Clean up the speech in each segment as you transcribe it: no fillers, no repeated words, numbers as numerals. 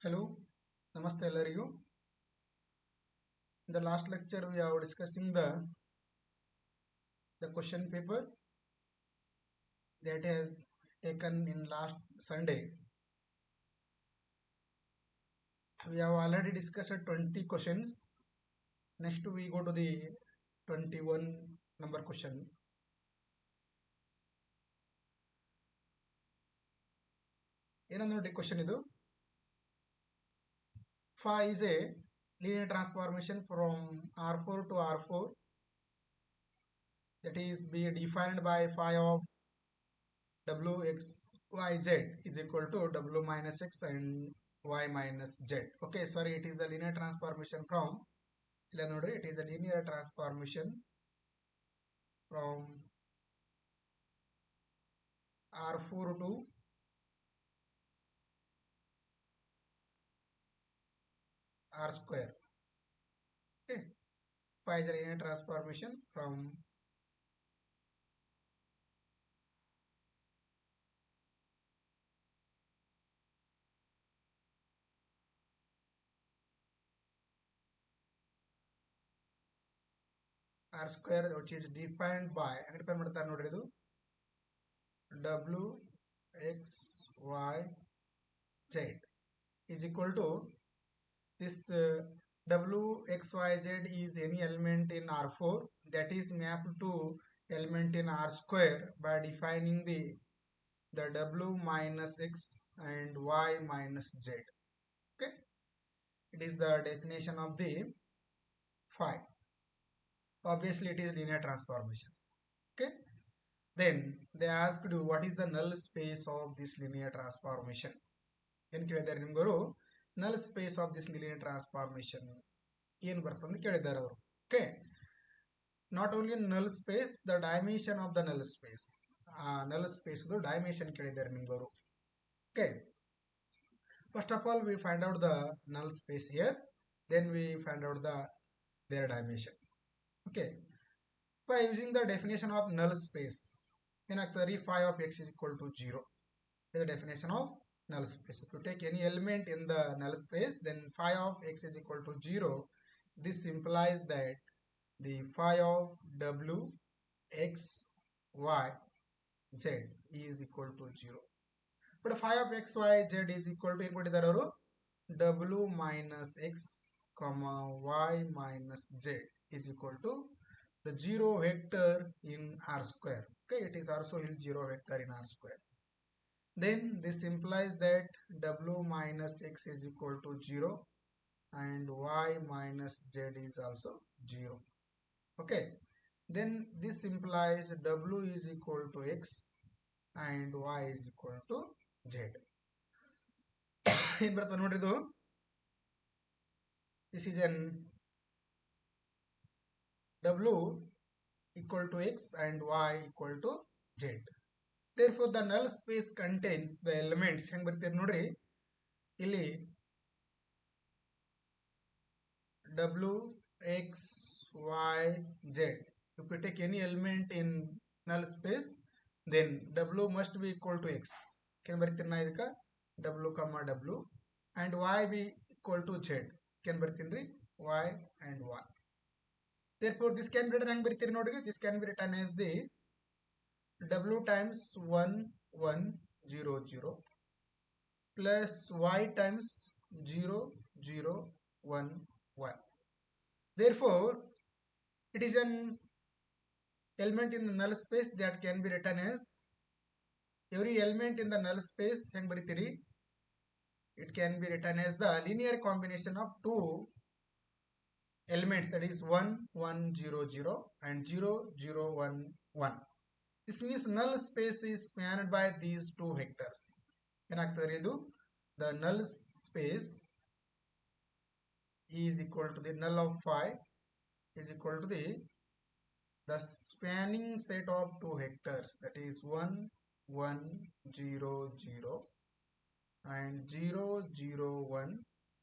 Hello, Namaste ಎಲ್ಲರಿಗೂ. In the last lecture, we are discussing the question paper that has taken in last Sunday. We have already discussed 20 questions. Next, we go to the 21 number question. ಏನಂದ್ರೆ ನೋಡಿ question ಇದು. Phi is a linear transformation from R4 to R4 that is be defined by phi of Wx yz is equal to w minus x and y minus z. Okay, sorry, it is the linear transformation from it is a linear transformation from R4 to R square. Okay, phi is a linear transformation from R square, which is defined by W x y z is equal to this W x y z is any element in R4 that is mapped to element in R square by defining the W minus x and y minus z. Okay, it is the definition of the phi. Obviously, it is linear transformation. Okay, then they asked you what is the null space of this linear transformation. ಏನು ಕೇಳಿದ್ದಾರೆ ನಿಮ್ಗವರು null space of this linear transformation ಏನು ಬರ್ತದೆ ಅಂತ ಕೇಳಿದ್ದಾರೆ ಅವರು. Okay, not only null space, the dimension of the null space. null space dimension ಕೇಳಿದ್ದಾರೆ ನಿಮ್ಗವರು. Okay, first of all we find out the null space here, then we find out their dimension. Okay, by using the definition of null space, ಏನಾಗ್ತದೆ phi of x is equal to 0 is the definition of null space. If you take any element in the null space, then phi of x is equal to 0. This implies that the phi of w x y z is equal to 0. But phi of x y z is equal to ಏನು ಕೊಟ್ಟಿದ್ದಾರೆ ಅವರು w minus x comma y minus z is equal to the 0 vector in R square. Okay, it is also a 0 vector in R square. Then this implies that w minus x is equal to 0 and y minus z is also 0. Okay, then this implies w is equal to x and y is equal to z. ಏನು ಬರ್ತದೆ ನೋಡ್ರಿ ಇದು, this is an w equal to x and y equal to z. Therefore the null space contains the elements ಹೆಂಗ್ ಬರ್ತೀರಿ ನೋಡ್ರಿ ಇಲ್ಲಿ w x y z. If we take any element in null space, then w must be equal to x. ಏನು ಬರ್ತೀನಿ ನಾ ಇದಕ್ಕೆ w comma w and y be equal to z. ಏನು ಬರ್ತೀನಿ ರೀ y and y. Therefore this can be written ಹೆಂಗ್ ಬರ್ತೀರಿ ನೋಡ್ರಿ, this can be written as the w times 1 1 0 0 plus y times 0 0 1 1. Therefore it is an element in the null space that can be written as every element in the null space ಹೆಂಗ್ ಬರೀತೀರಿ, it can be written as the linear combination of two elements, that is 1 1 0 0 and 0 0 1 1. This means null space is spanned by these two vectors. ಏನಾಗ್ತದೆ ಇದು, the null space is equal to the null of phi is equal to the spanning set of two vectors, that is 1 1 0 0 and 0 0 1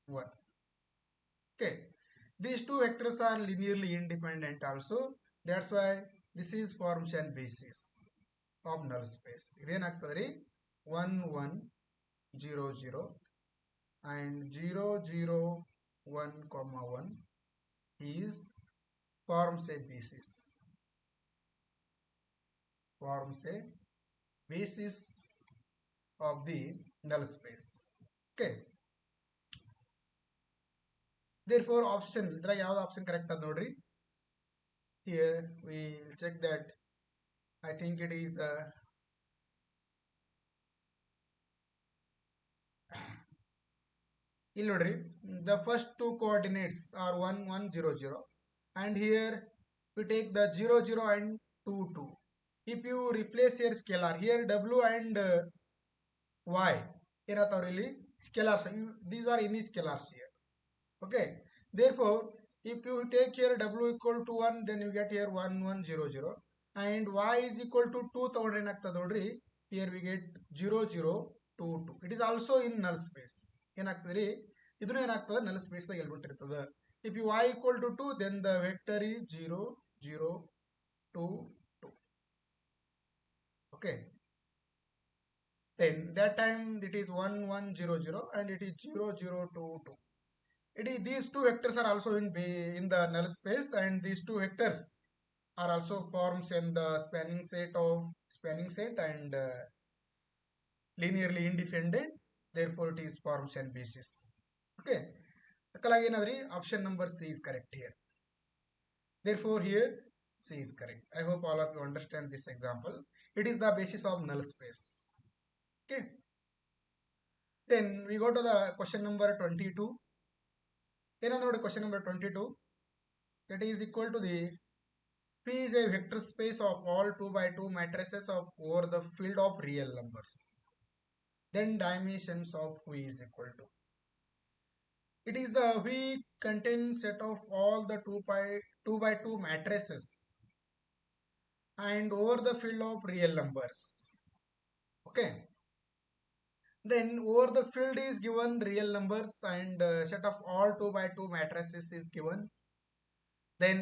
1. Okay, these two vectors are linearly independent also. That's why this is forms an basis of null space. ಇದೇನಾಗ್ತದೆ ರೀ 1 1 0 0 and 0, 0, 1, comma 1 is forms a basis of the null space. Okay. Therefore, option ಇದ್ರಾಗ ಯಾವ್ದು option correct ಅದ ನೋಡ್ರಿ. Here we will check that. I think it is the ಇಲ್ಲಿ ನೋಡ್ರಿ, the first two coordinates are 1 1 0 0, and here we take the 0 0 and 2 2. If you replace here scalar, here w and y ಏನಾಗ್ತಾವ್ರಿ ಇಲ್ಲಿ scalars, these are any scalars here. Okay, therefore if you take here w equal to 1, then you get here 1 1 0 0, and y is equal to 2 ತಗೊಂಡ್ರೆ ಏನಾಗ್ತದೆ ನೋಡ್ರಿ, here we get 0 0 2 2. It is also in null space. ಏನಾಗ್ತದ್ರಿ, ಇದನ್ನು ಏನಾಗ್ತದೆ null space ದಾಗ ಎಲ್ಬಿಟ್ಟಿರ್ತದೆ. If you y equal to 2, then the vector is 0 0 2 2. Okay, then that time it is 1 1 0 0 and it is 0 0 2 2. It is, these two vectors are also in the null space, and these two vectors are also forms in the spanning set and linearly independent. Therefore it is forms and basis. Okay, ಅಕ್ಕಲಾಗಿ ಏನದ್ರಿ, option number C is correct here. Therefore here C is correct. I hope all of you understand this example. It is the basis of null space. Okay, then we go to the question number 22. ಏನಂದ್ರೆ ನೋಡಿ, question number 22, that is equal to the P is a vector space of all 2 by 2 matrices of over the field of real numbers. Then dimensions of V is equal to. It is the V contains set of all the 2 by 2 matrices and over the field of real numbers. Okay. Then over the field is given real numbers and set of all 2 by 2 matrices is given. Then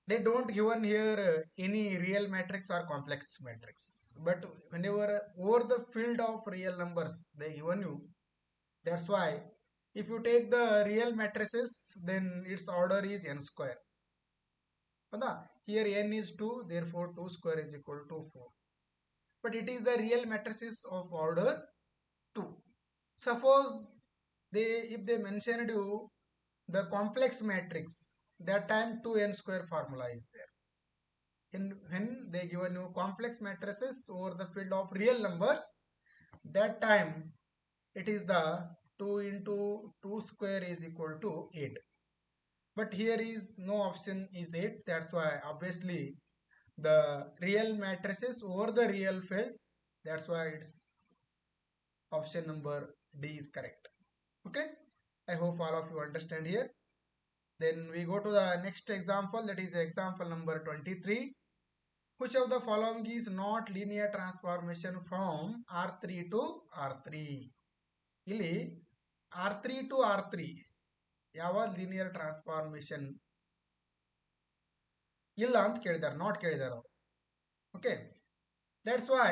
they don't given here any real matrix or complex matrix, but whenever over the field of real numbers they given you, that's why if you take the real matrices, then its order is n square. Here n is 2, therefore 2 square is equal to 4, but it is the real matrices of order 2. Suppose if they mentioned you the complex matrix, that time 2n square formula is there. When they given you complex matrices over the field of real numbers, that time it is the 2 into 2 square is equal to 8. But here is no option is 8, that's why obviously the real matrices over the real field, that's why it's option number D is correct. Okay, I hope all of you understand here. Then we go to the next example, that is example number 23. Which of the following is not linear transformation from R3 to R3? ಇಲ್ಲಿ R3 to R3 ಯಾವ linear transformation ಇಲ್ಲ ಅಂತ ಕೇಳಿದಾರೆ, not ಕೇಳಿದಾರೆ ಅವರು. Okay, that's why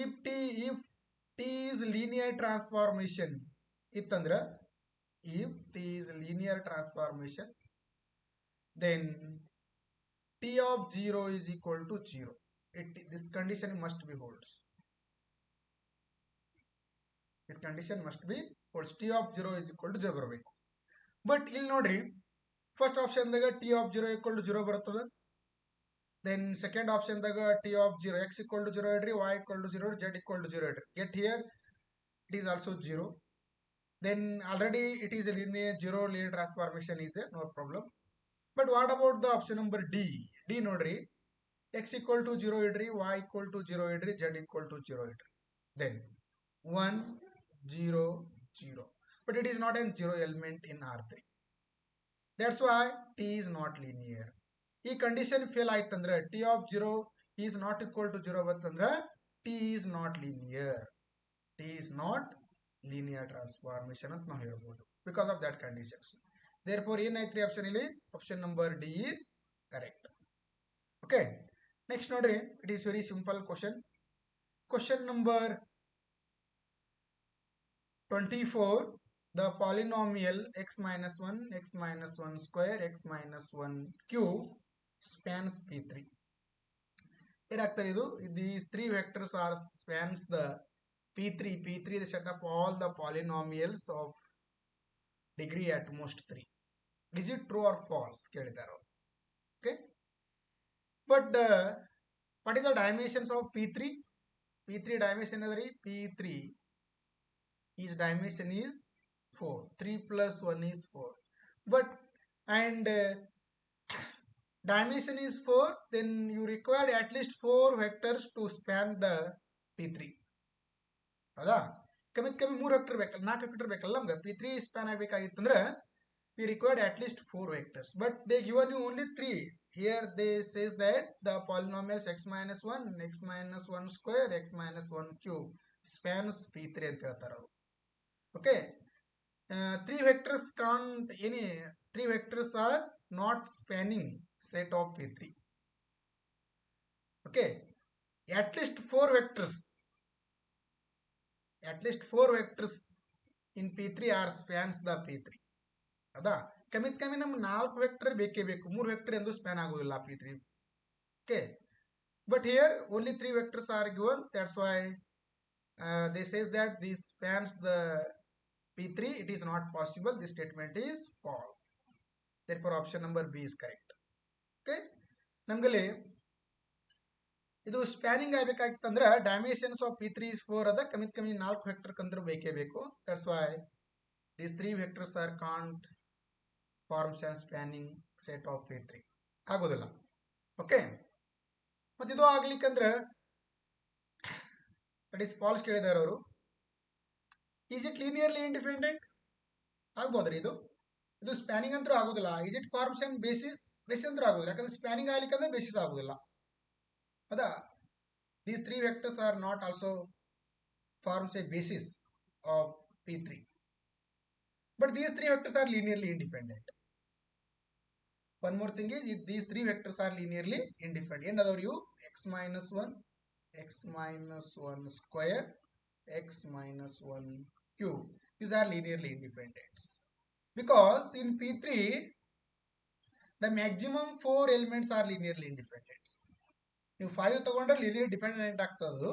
if T is linear transformation ಇತ್ತಂದ್ರೆ, if T is linear transformation, then T of 0 is equal to 0. This condition must be holds. This condition must be holds. T of 0 is equal to 0 ಬರಬೇಕು. But ಇಲ್ಲಿ ನೋಡ್ರಿ, first ಆಪ್ಷನ್ದಾಗ T of 0 equal to 0 ಬರ್ತದೆ. Then second ಆಪ್ಷನ್ದಾಗ T of 0 x equal to 0 ಇಡ್ರಿ, y equal to 0, z equal to 0 ಇಡ್ರಿ. Get here it is also 0. Then already it is a linear 0 linear transformation is there, no problem. But what about the option number D? D ನೋಡ್ರಿ, x equal to 0 idri, y equal to 0 idri, z equal to 0 idri. Then 1 0 0, but it is not a 0 element in R3. That's why T is not linear. ಈ condition fail ಆಯ್ತಂದ್ರೆ T of 0 is not equal to 0 ಬರ್ತಂದ್ರೆ T is not linear. T is not linear transformation ಅಂತ ನಾವು ಹೇಳ್ಬೋದು because of that conditions. Therefore ಏನಾಯ್ತ್ರಿ option ಇಲ್ಲಿ, option number D is correct. Okay, next ನೋಡ್ರಿ, it is very simple question. Question number 24, the polynomial x minus 1, x minus 1 square, x minus 1 cube spans P3. These three vectors are spans the P3. P3 is the set of all the polynomials of degree at most 3. Is it true or false? Okay. But what is the dimensions of P3? P3 dimension is P3. Its dimension is 4. 3 plus 1 is 4. But and dimension is 4, then you require at least 4 vectors to span the P3. ಹೌದಾ ಕಮ್ಮಿ ಕಮ್ಮಿ 3 vector ಬೇಕಲ್ಲ 4 vector ಬೇಕಲ್ಲ ನಮ್ಗೆ P3 span ಆಗಬೇಕಾಗಿತ್ತಂದ್ರೆ we required at least 4 vectors, but they given you only 3. Here they says that the polynomials x minus 1, x minus 1 square, x minus 1 cube spans P3 ಅಂತ ಹೇಳ್ತಾರೆ ಅವರು. Okay, 3 vectors can't any 3 vectors are not spanning set of P3. Okay, at least 4 vectors in P3 are spans the P3. ಹೌದಾ ಕಮಿತ್ ಕಮ್ಮಿ ನಮ್ಗೆ 4 vector ಬೇಕೇ ಬೇಕು 3 vector ಎಂದು span ಆಗೋದಿಲ್ಲ P3. Okay, but here only 3 vectors are given. That's why they says that this spans the P3. It is not possible. This statement is false. Therefore option number B is correct. Okay, ನಮ್ಗಲ್ಲಿ ಇದು spanning ಆಗಬೇಕಾಗಿತ್ತಂದ್ರೆ dimensions of P3 is 4 ಅದ ಕಮಿತ್ ಕಮ್ಮಿ 4 vector ಕಂದ್ರೆ ಬೇಕೇ ಬೇಕು. That's why these 3 vectors are can't forms and spanning set of P3 ಆಗೋದಿಲ್ಲ. Okay, ಮತ್ತೆ ಇದು ಆಗ್ಲಿಕ್ಕಂದ್ರೆ ದಟ್ ಇಸ್ ಫಾಲ್ಸ್ ಕೇಳಿದಾರೆ ಅವರು. ಈಸ್ ಇಟ್ ಲೀನಿಯರ್ಲಿ ಇಂಡಿಪೆಂಡೆಂಟ್ ಆಗ್ಬೋದ್ರಿ ಇದು ಸ್ಪ್ಯಾನಿಂಗ್ ಅಂತೂ ಆಗೋದಿಲ್ಲ. Is it forms and basis ಅಂತೂ ಆಗೋದಿಲ್ಲ, ಯಾಕಂದ್ರೆ ಸ್ಪ್ಯಾನಿಂಗ್ ಆಗ್ಲಿಕ್ಕಂದ್ರೆ ಬೇಸಿಸ್ ಆಗೋದಿಲ್ಲ. ಹೌದಾ, these 3 vectors are not also forms a basis of P3, but these 3 vectors are linearly independent. One more thing is these 3 vectors are linearly independent. Another you x minus 1, x minus 1 square, x minus 1 cube. These are linearly independent. Because in P3, the maximum 4 elements are linearly independent. If 5 tagondre linearly dependent ಆಗ್ತದೆ.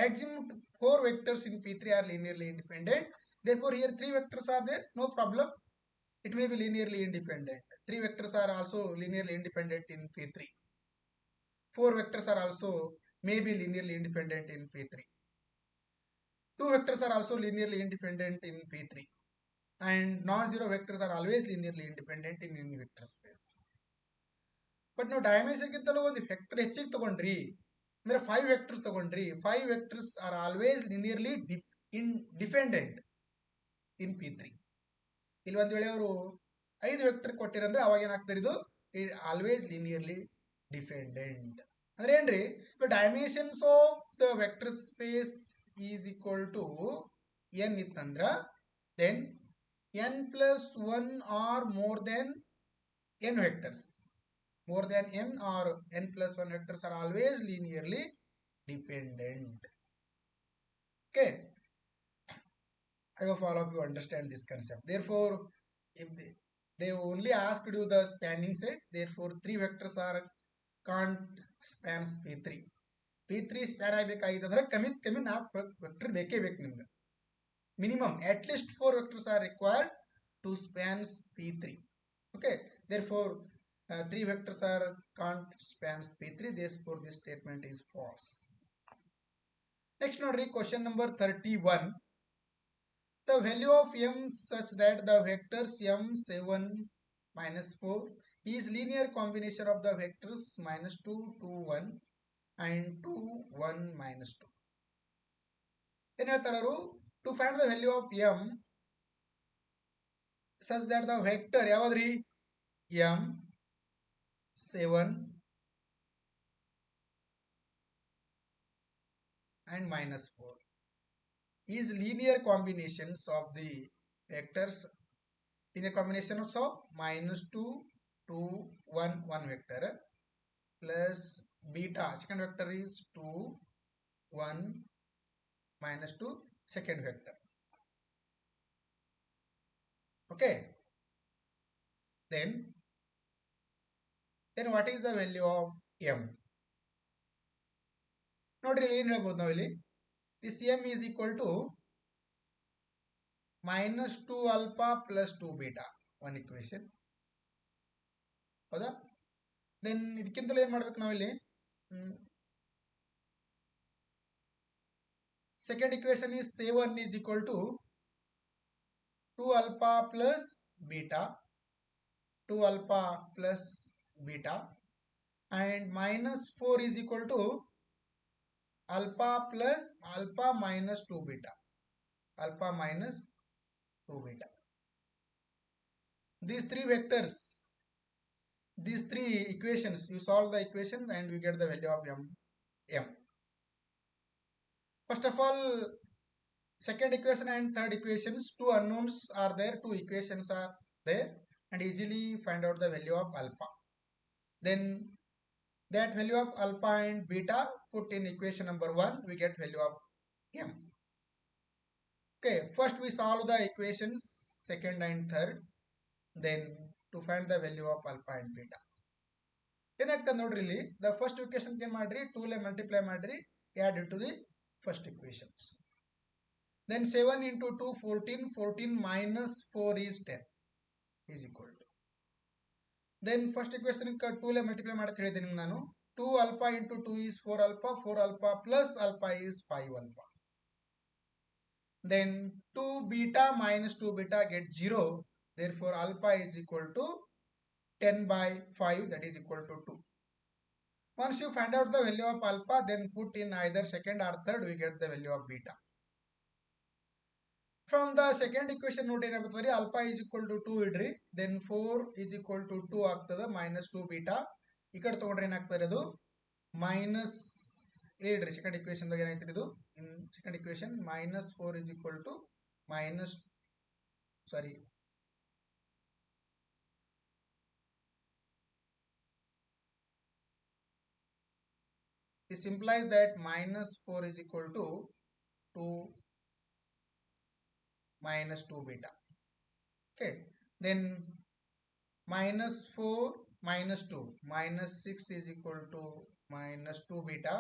Maximum 4 vectors in P3 are linearly independent. Therefore here 3 vectors are there, no problem. It may be linearly independent. 3 vectors are also linearly independent in P3. 4 vectors are also may be linearly independent in P3. 2 vectors are also linearly independent in P3. And non-zero vectors are always linearly independent in any vector space. But now dimension ಗಿಂತಲೂ ಒಂದು vector ಹೆಚ್ಚಿಗೆ ತಗೊಂಡ್ರಿ ಅಂದ್ರೆ 5 vectors ತಗೊಂಡ್ರಿ, 5 vectors are always linearly independent in P3. ಇಲ್ಲಿ ಒಂದ್ ವೇಳೆ ಅವರು 5 ವೆಕ್ಟರ್ ಕೊಟ್ಟಿರಂದ್ರೆ ಅವಾಗ ಏನಾಗ್ತಾರೆ, ಇದು ಆಲ್ವೇಸ್ ಲಿನಿಯರ್ಲಿ ಡಿಪೆಂಡೆಂಟ್ ಅಂದ್ರೆ ಏನ್ರಿ, dimensions of the vector space is equal to n ಇತ್ತಂದ್ರ then n plus 1 or more than n vectors, more than n or n plus 1 vectors are always linearly dependent. Okay, I hope all of you understand this concept. Therefore, if they only asked you the spanning set, therefore 3 vectors are can't span P3. P3 span ಆಗಬೇಕಾಗಿತ್ತಂದ್ರೆ ಕಮಿತ್ ಕಮ್ಮಿ 4 vector ಬೇಕೇ ಬೇಕು ನಿಮ್ಗೆ. Minimum at least 4 vectors are required to span P3. Okay, therefore 3 vectors are can't span P3. Therefore this statement is false. Next nodri question number 31. The value of m such that the vectors m7 minus 4 is linear combination of the vectors minus 2, 2, 1 and 2, 1, minus 2. Then to find the value of m such that the vector yavadri m7 and minus 4 is linear combinations of the vectors, linear combinations of minus 2, 2, 1, 1 vector plus beta, second vector is 2, 1, minus 2, second vector. Okay, then what is the value of m? ನೋಡ್ರಿ ಏನು ಹೇಳ್ಬೋದು ನಾವು ಇಲ್ಲಿ this m is equal to minus 2 alpha plus 2 beta one equation ಹೌದಾ then ಇದಕ್ಕಿಂತಲೂ ಏನು ಮಾಡ್ಬೇಕು ನಾವಿಲ್ಲಿ second equation is c1 is equal to 2 alpha plus beta 2 alpha plus beta and minus 4 is equal to alpha plus alpha minus 2 beta alpha minus 2 beta these three vectors these three equations you solve the equation and we get the value of m. First of all, second equation and third equations, two unknowns are there, two equations are there, and easily find out the value of alpha. Then that value of alpha and beta put in equation number 1, we get value of m. Okay, first we solve the equations second and third, then to find the value of alpha and beta. ಏನಾಗ್ತದೆ ನೋಡ್ರಿ ಇಲ್ಲಿ the first equation ಏನು ಮಾಡ್ರಿ 2 ಲೆ multiply ಮಾಡ್ರಿ add into the first equations. Then 7 into 2 14 14 minus 4 is 10 is equal to. Then first equation 2 Le multiply ಮಾಡತ್ ಹೇಳಿದೆ ನಿಮ್ಗೆ ನಾನು 2 alpha into 2 is 4 alpha 4 alpha plus alpha is 5 alpha. Then 2 beta minus 2 beta get 0, therefore alpha is equal to 10 by 5, that is equal to 2. Once you find out the value of alpha, then put in either second or third, we get the value of beta. From the second equation note ಏನಾಗುತ್ತದೆ alpha is equal to 2 ಇಡ್ರಿ, then 4 is equal to 2 ಆಗ್ತದೆ minus 2 beta. ಈ ಕಡೆ ತಗೊಂಡ್ರೆ ಏನಾಗ್ತದೆ ಅದು minus ಇಡ್ರಿ second equation ದಾಗ ಏನಾಯ್ತು ಇದು in second equation minus 4 is equal to minus sorry this implies that minus 4 is equal to 2 minus 2 beta. Okay, then minus 4 minus 2 minus 6 is equal to minus 2 beta.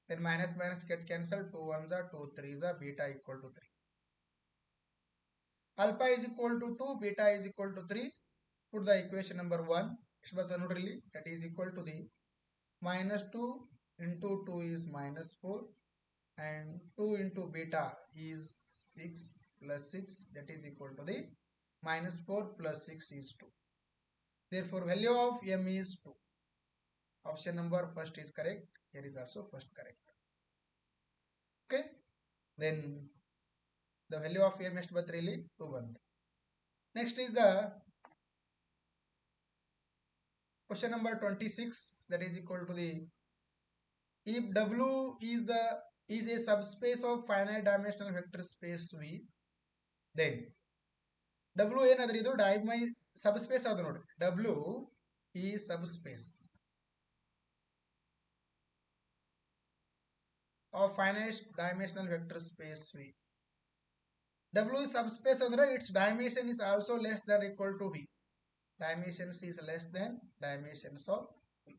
Then minus minus get cancelled, 2 1s are 2 3s are beta equal to 3. Alpha is equal to 2, beta is equal to 3. Put the equation number 1. That is equal to the minus 2 into 2 is minus 4 and 2 into beta is 6 plus 6, that is equal to the minus 4 plus 6 is 2. Therefore value of m is 2. Option number first is correct. Here is also first correct. Okay, then the value of m ಎಷ್ಟು ಬಂತು ಇಲ್ಲಿ 2 ಬಂತು. Next is the question number 26, that is equal to the if W is a subspace of finite dimensional vector space V, then W ಏನಾದ್ರೂ ಇದು subspace ಆದ ನೋಡ್ರಿ W is subspace of finite dimensional vector space V. W is subspace andre its dimension is also less than or equal to V. Dimensions is less than dimensions of V.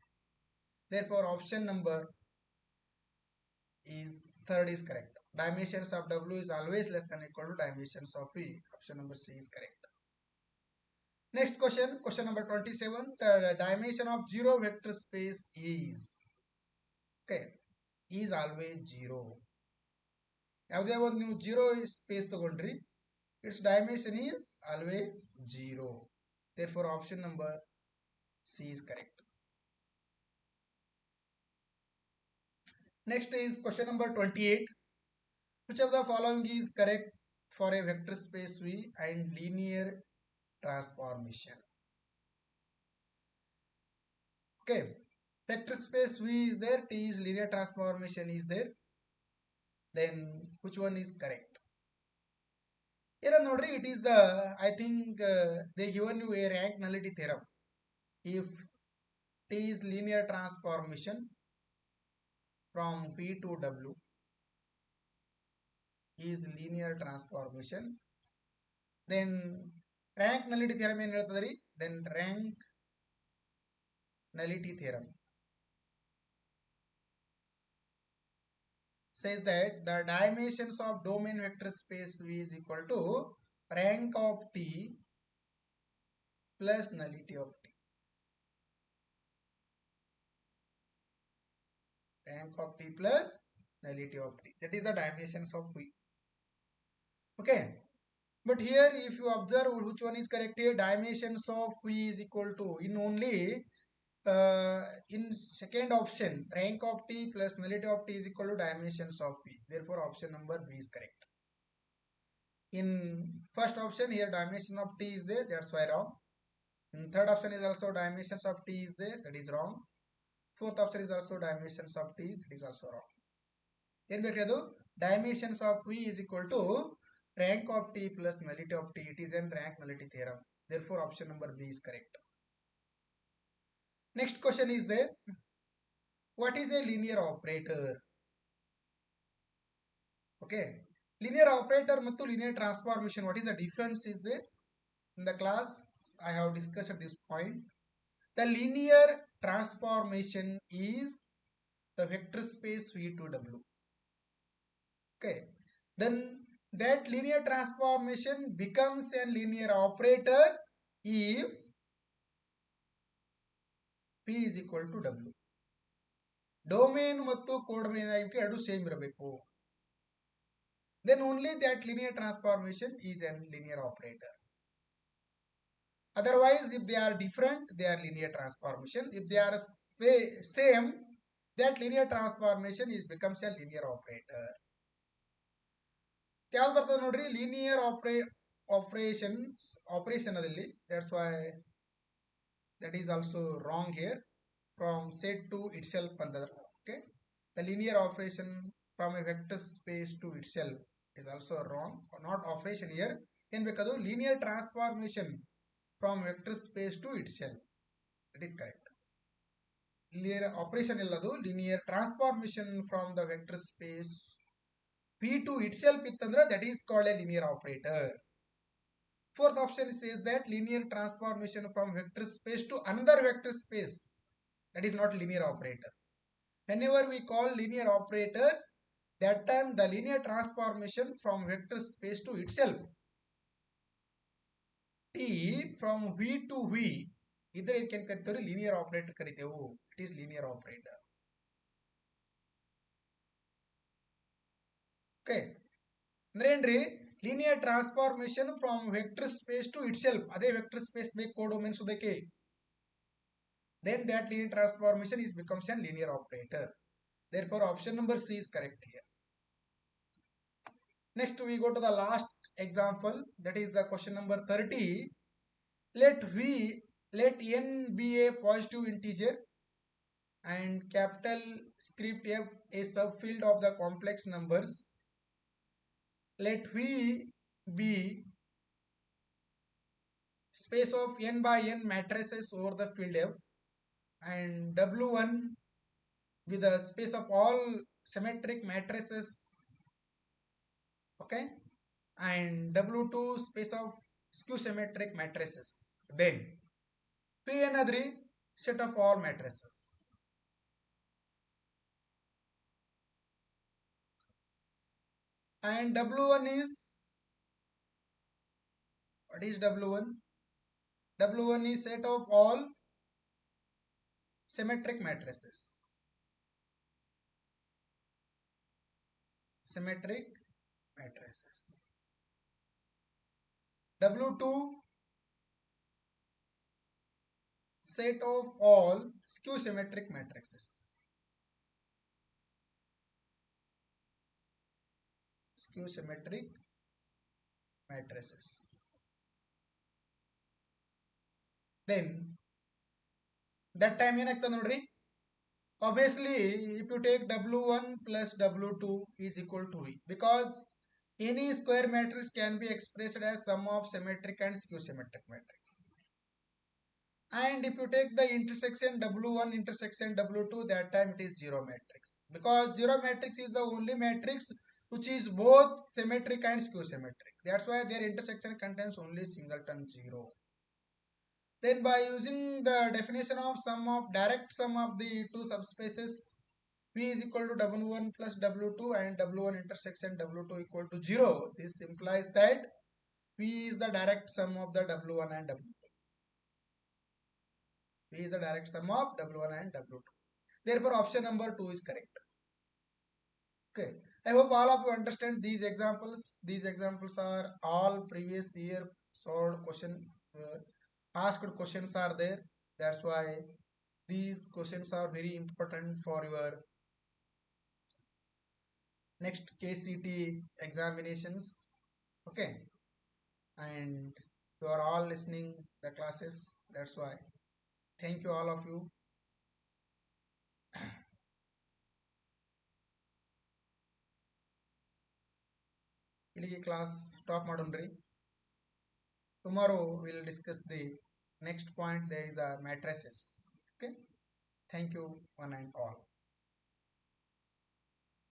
Therefore option number is third is correct. Dimensions of W is always less than or equal to dimensions of V. Option number C is correct. Next question, question number 27. The dimension of zero vector space is, okay, is always 0. ಯಾವುದೇ ಒಂದು ನೀವು 0 space ತಗೊಂಡ್ರಿ its dimension is always 0. Therefore option number C is correct. Next is question number 28. Which of the following is correct for a vector space V and linear transformation? Okay, vector space V is there, T is linear transformation is there. Then which one is correct? Here nodri, it is the, I think they given you a rank nullity theorem. If T is linear transformation from P to W is linear transformation, Then rank nullity theorem ಏನು ಹೇಳ್ತದ್ರಿ? Then rank nullity theorem says that the dimensions of domain vector space V is equal to rank of T plus nullity of T. Rank of T plus nullity of T. That is the dimensions of V. Okay. But here if you observe which one is correct here, dimensions of V is equal to in only in second option rank of T plus nullity of T is equal to dimensions of V. Therefore option number B is correct. In first option here dimension of T is there, that's why wrong. In third option is also dimensions of T is there, that is wrong. Fourth option is also dimensions of T, that is also wrong. Then dimensions of V is equal to rank of T plus nullity of T. It is an rank nullity theorem. Therefore option number B is correct. Next question is there. What is a linear operator? Okay. Linear operator ಮತ್ತು linear transformation, what is the difference is there? In the class I have discussed at this point. The linear transformation is the vector space V to W. Okay. Then that linear transformation becomes a linear operator if P is equal to W. Domain ಮತ್ತು ಕೋಡೊಮೇನ್ ಆಗಿ ಎರಡು same ಇರಬೇಕು. Then only that linear transformation is a linear operator. Otherwise, if they are different, they are linear transformation. If they are same, that linear transformation is becomes a linear operator. ಯಾವ್ದು ಬರ್ತದೆ ನೋಡ್ರಿ, linear operation ಅದಲ್ಲಿ, that's why that is also wrong here. From set to itself ಅಂತಂದ್ರೆ, okay, the linear operation from a vector space to itself is also wrong, or not operation here. ಏನು ಬೇಕದು linear transformation from vector space to itself, that is correct. Linear operation illadu linear transformation from the vector space P to itself ittandre, that is called a linear operator. Fourth option says that linear transformation from vector space to another vector space, that is not linear operator. Whenever we call linear operator, that time the linear transformation from vector space to itself, T from V to V, idre idಕ್ಕೆ ಕರಿತೇವೆ linear operator ಕರಿತೇವೆ. It is linear operator. Okay. ಅಂದ್ರೆ ಏನ್ರಿ, linear transformation from vector space to itself, ಅದೇ vector space ಬೇಕು ಕೋಡೊಮೇನ್ ಸುದಕ್ಕೆ, then that linear transformation is becomes a linear operator. Therefore option number C is correct here. Next we go to the last example, that is the question number 30. Let n be a positive integer and capital script F a subfield of the complex numbers. Let V be space of n by n matrices over the field F, and W1 be the space of all symmetric matrices, okay, and W2 space of skew symmetric matrices. Then P another set of all matrices. And W1 is, what is W1? W1 is set of all symmetric matrices. Symmetric matrices. W2 set of all skew symmetric matrices. Skew symmetric matrices. Then that time ಏನಾಗ್ತದೆ ನೋಡ್ರಿ, obviously if you take W1 plus W2 is equal to V, because any square matrix can be expressed as sum of symmetric and skew symmetric matrix. And if you take the intersection W1 intersection W2, that time it is zero matrix, because zero matrix is the only matrix which is both symmetric and skew symmetric. That's why their intersection contains only singleton 0. Then by using the definition of direct sum of the two subspaces, V is equal to W1 plus W2 and W1 intersection W2 equal to 0. This implies that V is the direct sum of the W1 and W2. V is the direct sum of W1 and W2. Therefore, option number 2 is correct. Okay. I hope all of you understand these examples. These examples are all previous year solved question, asked questions are there. That's why these questions are very important for your next KCT examinations. Okay. And you are all listening the classes. That's why. Thank you all of you. ಇಲ್ಲಿಗೆ class stop ಮಾಡೋಣ್ರಿ. Tomorrow we will discuss the next point. There is the matrices. Okay. Thank you one and all.